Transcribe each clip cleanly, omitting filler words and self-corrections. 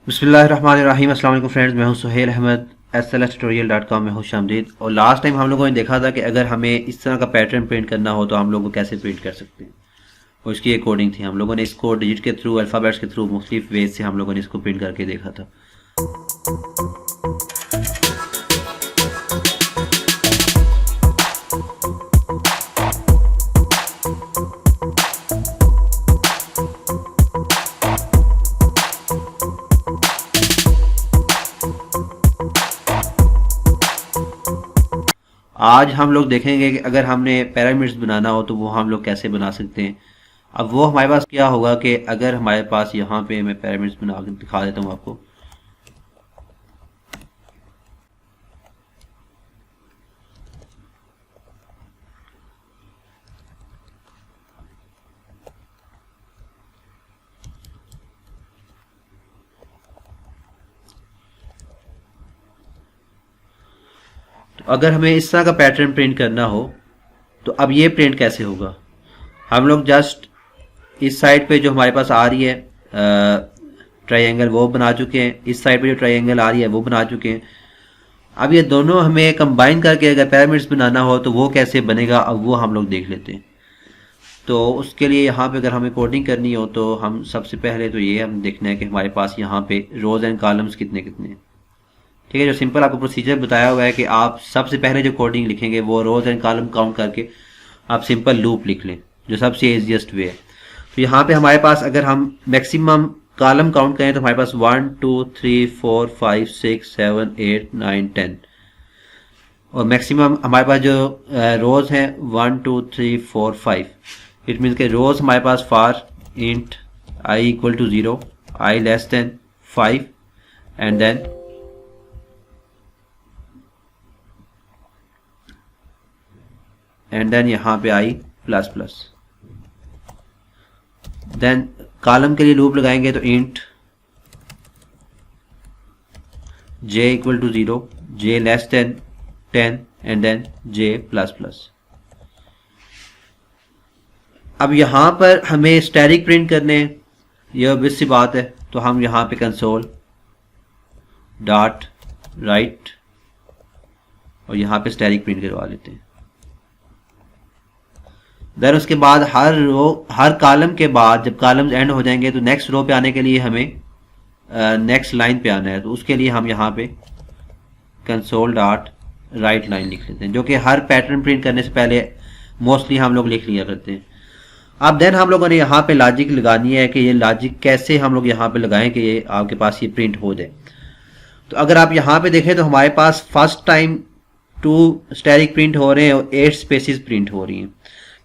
बिस्मिल्लाहिर्रहमानिर्रहीम। अस्सलाम वालेकुम फ्रेंड्स, मैं हूं सुहेल अहमद SLStutorial.com में खुश आमदीद। और लास्ट टाइम हम लोगों ने देखा था कि अगर हमें इस तरह का पैटर्न प्रिंट करना हो तो हम लोग कैसे प्रिंट कर सकते हैं, और इसकी एक कोडिंग थी। हम लोगों ने इसको डिजिट के थ्रू, अल्फ़ाबेट्स के थ्रू मुख्तलिफ वेज से हम लोगों ने इसको प्रिंट करके देखा था। आज हम लोग देखेंगे कि अगर हमने पिरामिड्स बनाना हो तो वो हम लोग कैसे बना सकते हैं। अब वो हमारे पास क्या होगा कि अगर हमारे पास यहाँ पे मैं पिरामिड्स बना के दिखा देता हूँ आपको। तो अगर हमें इस तरह का पैटर्न प्रिंट करना हो तो अब ये प्रिंट कैसे होगा। हम लोग जस्ट इस साइड पे जो हमारे पास आ रही है ट्रायंगल वो बना चुके हैं, इस साइड पे जो ट्रायंगल आ रही है वो बना चुके हैं। अब ये दोनों हमें कंबाइन करके अगर पिरामिड्स बनाना हो तो वो कैसे बनेगा, अब वो हम लोग देख लेते हैं। तो उसके लिए यहाँ पे अगर हमें कोडिंग करनी हो तो हम सबसे पहले तो ये हम देखना है कि हमारे पास यहाँ पे रोज एंड कॉलम्स कितने कितने हैं। ठीक है, जो सिंपल आपको प्रोसीजर बताया हुआ है कि आप सबसे पहले जो कोडिंग लिखेंगे वो रोज एंड कॉलम काउंट करके आप सिंपल लूप लिख लें, जो सबसे ईजीएस्ट वे है। तो यहाँ पे हमारे पास अगर हम मैक्सिमम कॉलम काउंट करें तो हमारे पास 1 2 3 4 5 6 7 8 9 10, और मैक्सिमम हमारे पास जो रोज हैं 1 2 3 4 5। इट मीन्स के रोज हमारे पास for int i equal to 0, i less than 5 and then यहाँ पे i plus plus. Then column के लिए लूप लगाएंगे तो int j equal to 0, j less than 10 and then j plus plus. अब यहाँ पर हमें स्टैटिक प्रिंट करने, यह ऑब्वियस सी बात है, तो हम यहाँ पे कंसोल डॉट राइट और यहाँ पे स्टैटिक प्रिंट करवा लेते हैं। देन उसके बाद हर कॉलम के बाद जब कॉलम्स एंड हो जाएंगे तो नेक्स्ट रो पे आने के लिए हमें नेक्स्ट लाइन पे आना है। तो उसके लिए हम यहाँ पे कंसोल डॉट राइट लाइन लिख लेते हैं, जो कि हर पैटर्न प्रिंट करने से पहले मोस्टली हम लोग लिख लिया करते हैं। अब देन हम लोगों ने यहाँ पे लॉजिक लगानी है कि ये लॉजिक कैसे हम लोग यहाँ पे लगाएं कि ये आपके पास ये प्रिंट हो जाए। तो अगर आप यहाँ पे देखें तो हमारे पास फर्स्ट टाइम 2 स्टैटिक प्रिंट हो रहे हैं और 8 स्पेसिस प्रिंट हो रही हैं।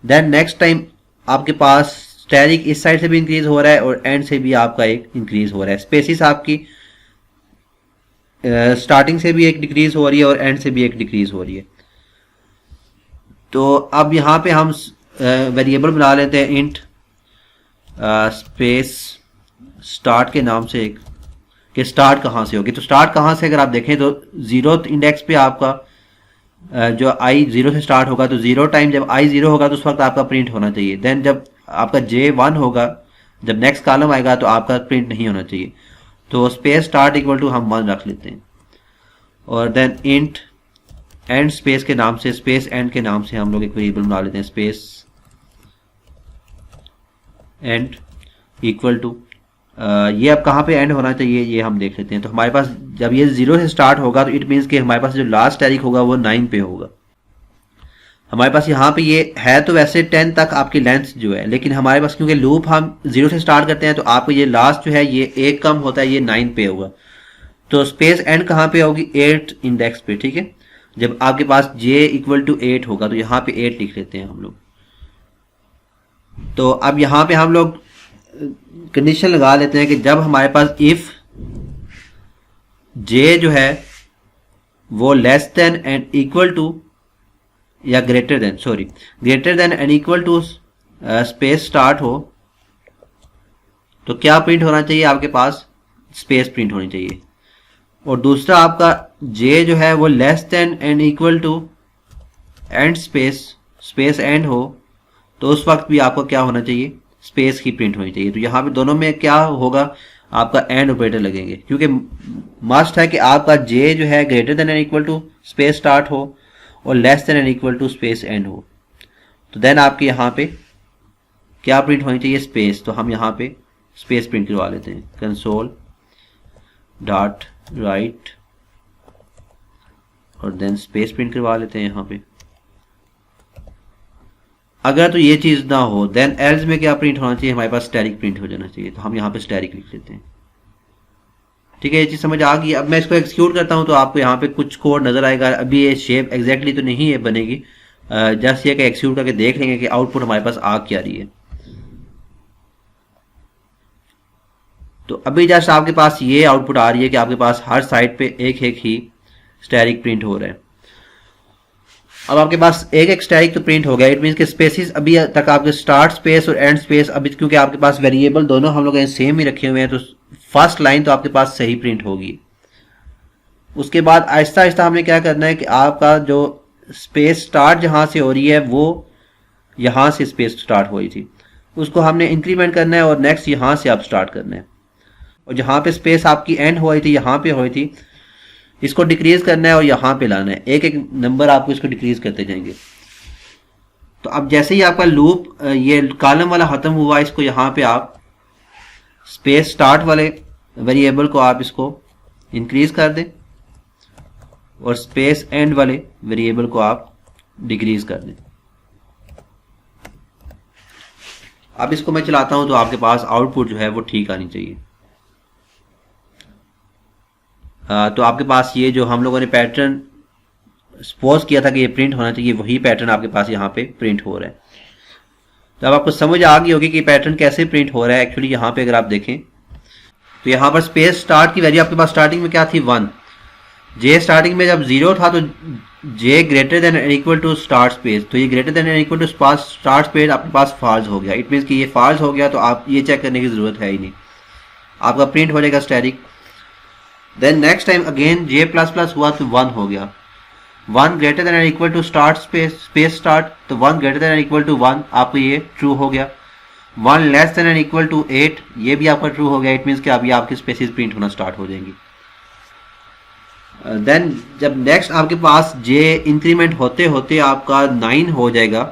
देन नेक्स्ट टाइम आपके पास स्टैटिक इस साइड से भी इंक्रीज हो रहा है और एंड से भी आपका एक इंक्रीज हो रहा है। स्पेसिस आपकी स्टार्टिंग से भी एक डिक्रीज हो रही है और एंड से भी एक डिक्रीज हो रही है। तो अब यहाँ पे हम वेरिएबल बना लेते हैं इंट स्पेस स्टार्ट के नाम से एक, कि स्टार्ट कहाँ से होगी। तो स्टार्ट कहाँ से अगर आप देखें तो 0th इंडेक्स पे आपका जो i 0 से स्टार्ट होगा, तो 0 टाइम जब i 0 होगा तो उस वक्त आपका प्रिंट होना चाहिए। देन जब आपका j 1 होगा, जब नेक्स्ट कॉलम आएगा तो आपका प्रिंट नहीं होना चाहिए। तो स्पेस स्टार्ट इक्वल टू हम 1 रख लेते हैं, और देन इंट एंड स्पेस के नाम से, स्पेस एंड के नाम से हम लोग एक वेरिएबल बना लेते हैं, स्पेस एंड इक्वल टू ये अब कहाँ पे एंड होना चाहिए ये हम देख लेते हैं। तो हमारे पास जब ये 0 से स्टार्ट होगा तो इट मीन्स कि हमारे पास जो लास्ट तारीख होगा वो 9 पे होगा। हमारे पास यहाँ पे ये है तो वैसे 10 तक आपकी लेंथ जो है, लेकिन हमारे पास क्योंकि लूप हम 0 से स्टार्ट करते हैं तो आपको ये लास्ट जो है ये एक कम होता है, ये 9 पे होगा। तो स्पेस एंड कहाँ पे होगी, 8 इंडेक्स पे। ठीक है, जब आपके पास j इक्वल टू 8 होगा तो यहाँ पे 8 लिख लेते हैं हम लोग। तो अब यहाँ पे हम लोग कंडीशन लगा लेते हैं कि जब हमारे पास इफ j जो है वो less than and equal to या greater than and equal to space start हो, तो क्या प्रिंट होना चाहिए आपके पास, स्पेस प्रिंट होनी चाहिए। और दूसरा आपका j जो है वो less than and equal to end space end हो, तो उस वक्त भी आपको क्या होना चाहिए, स्पेस की प्रिंट होनी चाहिए। तो यहाँ पे दोनों में क्या होगा, आपका एंड ऑपरेटर लगेंगे, क्योंकि मस्ट है कि आपका जे जो है greater than and equal to space start हो और less than and equal to space end हो। तो देन आपके यहाँ पे क्या प्रिंट होनी चाहिए, स्पेस। तो हम यहाँ पे स्पेस प्रिंट करवा लेते हैं, कंसोल डॉट राइट और देन स्पेस प्रिंट करवा लेते हैं यहाँ पे। अगर तो ये चीज़ ना हो देन एल्स में क्या प्रिंट होना चाहिए, हमारे पास स्टैटिक प्रिंट हो जाना चाहिए। तो हम यहाँ पे स्टैटिक लिख लेते हैं। ठीक है, ये चीज़ समझ आ गई। अब मैं इसको एक्सिक्यूट करता हूँ तो आपको यहाँ पे कुछ कोड नज़र आएगा। अभी ये शेप एग्जैक्टली तो नहीं है बनेगी, जस्ट ये कि एक्सिक्यूट करके देख लेंगे कि आउटपुट हमारे पास आ क्या रही है। तो अभी जस्ट आपके पास ये आउटपुट आ रही है कि आपके पास हर साइड पे एक एक ही स्टैटिक प्रिंट हो रहा है। अब आपके पास एक एक स्टैटिक तो प्रिंट हो गया। इट मीन्स के स्पेसिस अभी तक आपके स्टार्ट स्पेस और एंड स्पेस अभी क्योंकि आपके पास वेरिएबल दोनों हम लोग सेम ही रखे हुए हैं तो फर्स्ट लाइन तो आपके पास सही प्रिंट होगी। उसके बाद आहिस्ता आहिस्ता हमने क्या करना है कि आपका जो स्पेस स्टार्ट जहां से हो रही है वो यहां से स्पेस स्टार्ट हो रही थी उसको हमने इंक्रीमेंट करना है और नेक्स्ट यहां से आप स्टार्ट करना है। और जहां पे स्पेस आपकी एंड हो रही थी यहां पे हो रही थी इसको डिक्रीज करना है और यहां पे लाना है। एक एक नंबर आपको इसको डिक्रीज करते जाएंगे। तो अब जैसे ही आपका लूप ये कॉलम वाला खत्म हुआ इसको यहां पे आप स्पेस स्टार्ट वाले वेरिएबल को आप इसको इंक्रीज कर दें और स्पेस एंड वाले वेरिएबल को आप डिक्रीज कर दें। अब इसको मैं चलाता हूं तो आपके पास आउटपुट जो है वो ठीक आनी चाहिए। तो आपके पास ये जो हम लोगों ने पैटर्न सपोज किया था कि ये प्रिंट होना चाहिए वही पैटर्न आपके पास यहाँ पे प्रिंट हो रहा है। तो अब आपको समझ आ गई होगी कि पैटर्न कैसे प्रिंट हो रहा है। एक्चुअली यहाँ पे अगर आप देखें तो यहाँ पर स्पेस स्टार्ट की वैल्यू आपके पास स्टार्टिंग में क्या थी 1। जे स्टार्टिंग में जब 0 था तो J greater than and equal to start space, तो ये greater than and equal to start space आपके पास फॉल्स हो गया। इट मीन्स कि ये फॉल्स हो गया तो आप ये चेक करने की जरूरत है ही नहीं, आपका प्रिंट हो जाएगा static. Then next time again J plus plus हुआ तो 1 हो गया। 1 greater than and equal to start space start, तो 1 greater than and equal to 1 आपको ये ट्रू हो गया। 1 less than and equal to 8 ये भी आपका ट्रू हो गया। इट मीन्स कि अभी आपकी स्पेसिस प्रिंट होना स्टार्ट हो जाएंगी। देन जब नेक्स्ट आपके पास जे इंक्रीमेंट होते होते आपका 9 हो जाएगा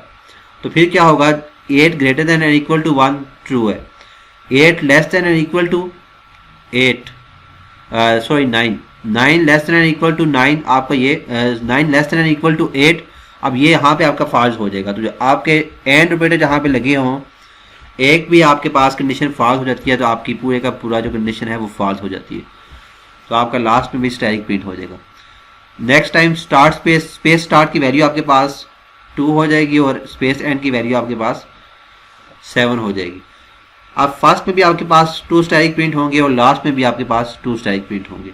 तो फिर क्या होगा, 8 greater than and equal to 1 true है। 8 less than and equal to 9 less than and equal to 9 आपका ये 9 less than and equal to 8 अब ये यहाँ पे आपका फॉल्स हो जाएगा। तो जो आपके एंड ऑपरेटर जहाँ पे लगे हों एक भी आपके पास कंडीशन फॉल्स हो जाती है तो आपकी पूरे का पूरा जो कंडीशन है वो फॉल्स हो जाती है। तो आपका लास्ट में भी स्टैटिक प्रिंट हो जाएगा। Next time start space start की वैल्यू आपके पास 2 हो जाएगी और स्पेस एंड की वैल्यू आपके पास 7 हो जाएगी। अब फर्स्ट में भी आपके पास 2 स्टैटिक प्रिंट होंगे और लास्ट में भी आपके पास 2 स्टैटिक प्रिंट होंगे।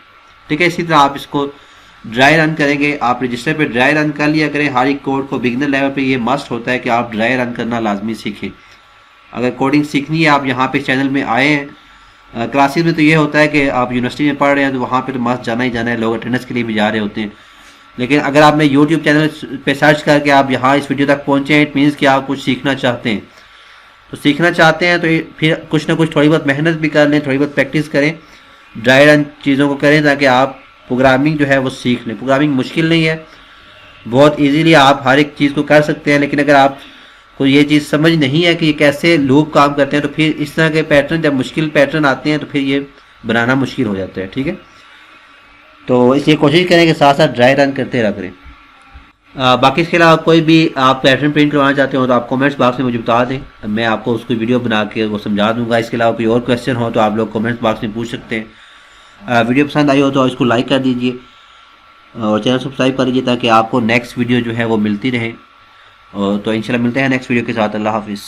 ठीक है, इसी तरह आप इसको ड्राई रन करेंगे। आप रजिस्टर पे ड्राई रन कर लिया करें। हर एक कोड को बिगिनर लेवल पे ये मस्ट होता है कि आप ड्राई रन करना लाजमी सीखें। अगर कोडिंग सीखनी है आप यहाँ पे चैनल में आए हैं। क्लासेस में तो ये होता है कि आप यूनिवर्सिटी में पढ़ रहे हैं तो वहाँ पे तो मस्त जाना ही जाना है, लोग अटेंडेंस के लिए भी जा रहे होते हैं। लेकिन अगर आपने यूट्यूब चैनल पे सर्च करके आप यहाँ इस वीडियो तक पहुँचे हैं, इट मीन्स कि आप कुछ सीखना चाहते हैं। तो सीखना चाहते हैं तो फिर कुछ ना कुछ थोड़ी बहुत मेहनत भी कर लें, थोड़ी बहुत प्रैक्टिस करें, ड्राई रन चीज़ों को करें ताकि आप प्रोग्रामिंग जो है वो सीख लें। प्रोग्रामिंग मुश्किल नहीं है, बहुत इजीली आप हर एक चीज़ को कर सकते हैं। लेकिन अगर आप को ये चीज़ समझ नहीं है कि ये कैसे लूप काम करते हैं तो फिर इस तरह के पैटर्न जब मुश्किल पैटर्न आते हैं तो फिर ये बनाना मुश्किल हो जाता है। ठीक है, तो इसलिए कोशिश करें कि साथ साथ ड्राई रन करते रह करें। बाकी इसके अलावा कोई भी आप पैटर्न प्रिंट करवाना चाहते हो तो आप कमेंट्स बॉक्स में मुझे बता दें, मैं आपको उसको वीडियो बना के वो समझा दूंगा। इसके अलावा कोई और क्वेश्चन हो तो आप लोग कमेंट्स बॉक्स में पूछ सकते हैं। वीडियो पसंद आई हो तो इसको लाइक कर दीजिए और चैनल सब्सक्राइब कर लीजिए ताकि आपको नेक्स्ट वीडियो जो है वो मिलती रहे। तो इंशाल्लाह मिलते हैं नेक्स्ट वीडियो के साथ। अल्लाह हाफिज़।